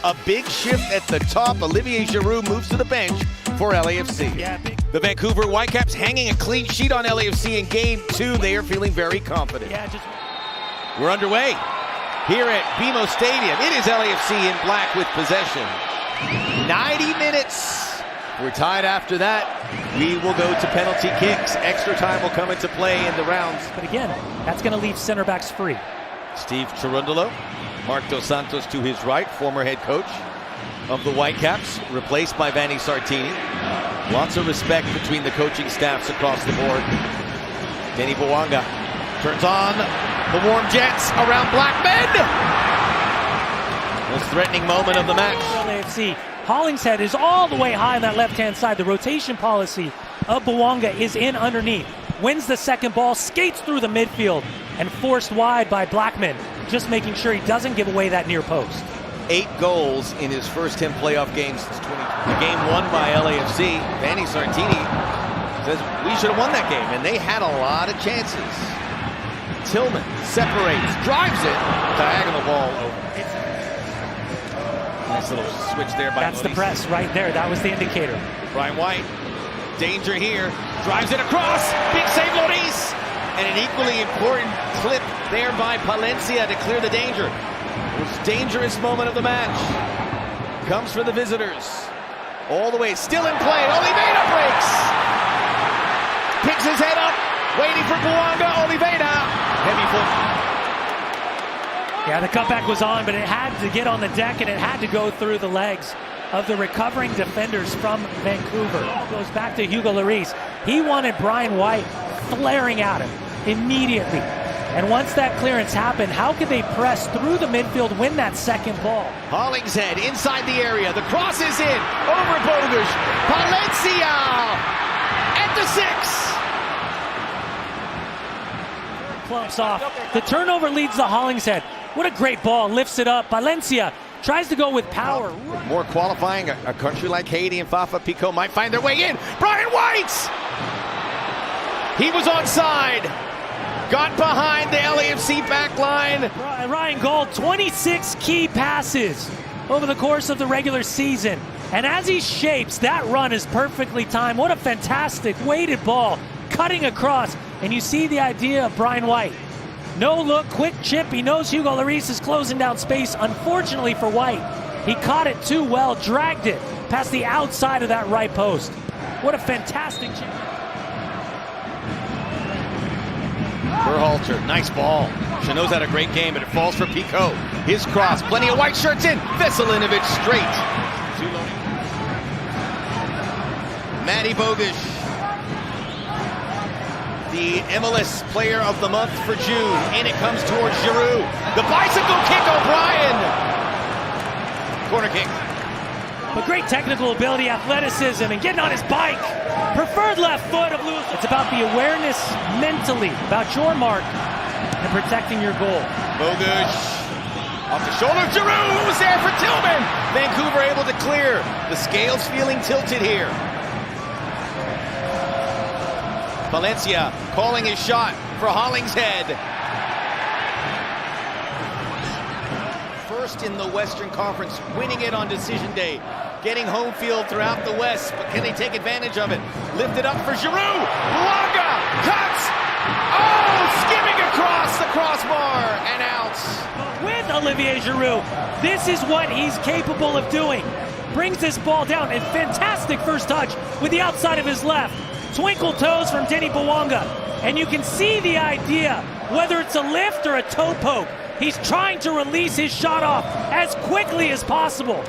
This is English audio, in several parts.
A big shift at the top. Olivier Giroud moves to the bench for LAFC. Yeah, the Vancouver Whitecaps hanging a clean sheet on LAFC in Game 2. They are feeling very confident. We're underway here at BMO Stadium. It is LAFC in black with possession. 90 minutes. We're tied after that. We will go to penalty kicks. Extra time will come into play in the rounds. But again, that's going to leave center backs free. Steve Cherundolo, Mark Dos Santos to his right, former head coach of the Whitecaps, replaced by Vanni Sartini. Lots of respect between the coaching staffs across the board. Maty Bogusz turns on the warm jets around Blackman. Most threatening moment of the match. LAFC. Hollingshead is all the way high on that left-hand side. The rotation policy of Bogusz is in underneath. Wins the second ball, skates through the midfield, and forced wide by Blackman, just making sure he doesn't give away that near post. 8 goals in his first 10 playoff games since 20. The game won by LAFC. Vanni Sartini says we should have won that game, and they had a lot of chances. Tillman separates, drives it, diagonal ball over. Nice little switch there by That's Lloris. The press right there. That was the indicator. Brian White, danger here, drives it across. Big save, Lloris. And an equally important clip there by Palencia to clear the danger. Most dangerous moment of the match comes for the visitors. All the way, still in play. Oliveira breaks. Picks his head up, waiting for Bogusz. Oliveira, heavy foot. Yeah, the cutback was on, but it had to get on the deck, and it had to go through the legs of the recovering defenders from Vancouver. Goes back to Hugo Lloris. He wanted Brian White flaring at him immediately. And once that clearance happened, how could they press through the midfield, win that second ball? Hollingshead inside the area. The cross is in. Over Bogusz. Palencia at the 6. Clumps off. The turnover leads to Hollingshead. What a great ball. Lifts it up. Valencia tries to go with power. More qualifying. A country like Haiti and Fafa Picault might find their way in. Brian White! He was onside. Got behind the LAFC back line. Ryan Gauld, 26 key passes over the course of the regular season. And as he shapes, that run is perfectly timed. What a fantastic weighted ball cutting across. And you see the idea of Brian White. No look, quick chip. He knows Hugo Lloris is closing down space. Unfortunately for White, he caught it too well, dragged it past the outside of that right post. What a fantastic chip. Berhalter, nice ball. Chanot's had a great game, but it falls for Picault. His cross, plenty of white shirts in. Veselinovic straight. Maty Bogusz, the MLS Player of the Month for June. In it comes towards Giroud. The bicycle kick, O'Brien. Corner kick. But great technical ability, athleticism, and getting on his bike. Preferred left foot of Lewis. It's about the awareness mentally, about your mark, and protecting your goal. Bogusz off the shoulder. Giroud was there for Tillman. Vancouver able to clear. The scales feeling tilted here. Valencia calling his shot for Hollingshead. First in the Western Conference, winning it on decision day. Getting home field throughout the West, but can they take advantage of it? Lifted up for Giroud. Luanga cuts. Oh, skimming across the crossbar and out. With Olivier Giroud, this is what he's capable of doing. Brings this ball down. A fantastic first touch with the outside of his left. Twinkle toes from Maty Bogusz. And you can see the idea, whether it's a lift or a toe poke. He's trying to release his shot off as quickly as possible.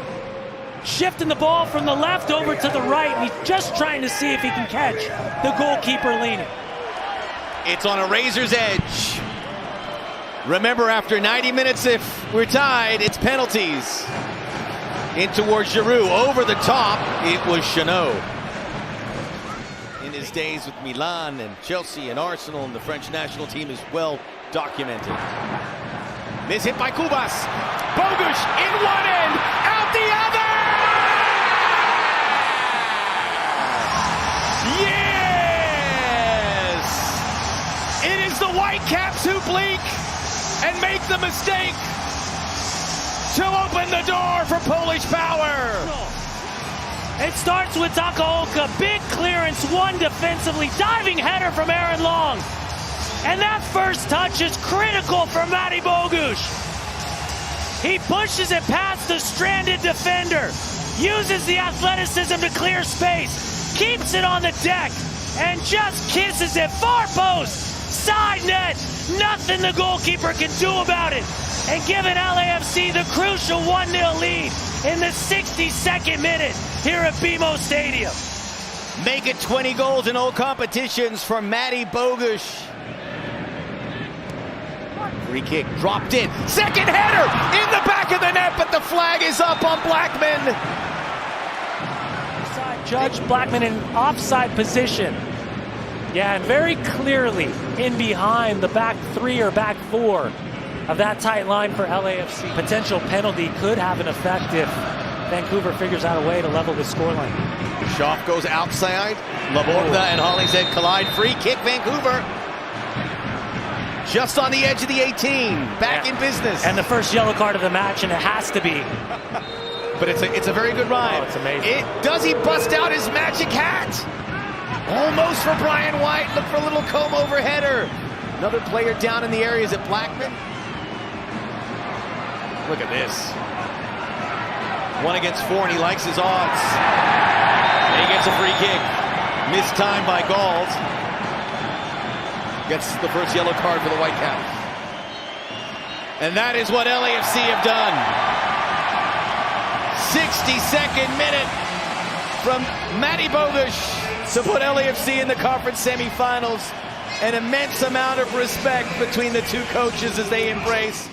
Shifting the ball from the left over to the right. And he's just trying to see if he can catch the goalkeeper leaning. It's on a razor's edge. Remember, after 90 minutes, if we're tied, it's penalties. In towards Giroud, over the top, it was Chanot. In his days with Milan and Chelsea and Arsenal and the French national team is well documented. Miss hit by Cubas. Bogusz in one end, out the other! Yes! It is the Whitecaps who blink and make the mistake. to open the door for Polish power. It starts with Takaoka, big clearance, one defensively, diving header from Aaron Long. And that first touch is critical for Maty Bogusz. He pushes it past the stranded defender, uses the athleticism to clear space, keeps it on the deck, and just kisses it far post, side net. Nothing the goalkeeper can do about it. And giving LAFC the crucial 1-0 lead in the 62nd minute here at BMO Stadium. Make it 20 goals in all competitions for Maty Bogusz. Free kick dropped in. Second header in the back of the net, but the flag is up on Blackman. Judge Blackman in offside position. Yeah, and very clearly in behind the back three or back four of that tight line for LAFC. Potential penalty could have an effect if Vancouver figures out a way to level the scoreline. Schaaf goes outside. Laborda and Hollingshead collide. Free kick, Vancouver. Just on the edge of the 18. Back in business. And the first yellow card of the match, and it has to be. But it's a very good ride. Oh, it's amazing. Does he bust out his magic hat? Almost for Brian White. Look for a little comb-over header. Another player down in the area. Is it Blackman? Look at this. 1 against 4, and he likes his odds. And he gets a free kick. Missed time by Galt. Gets the first yellow card for the Whitecaps. And that is what LAFC have done. 62nd minute from Maty Bogusz to put LAFC in the conference semifinals. An immense amount of respect between the two coaches as they embrace.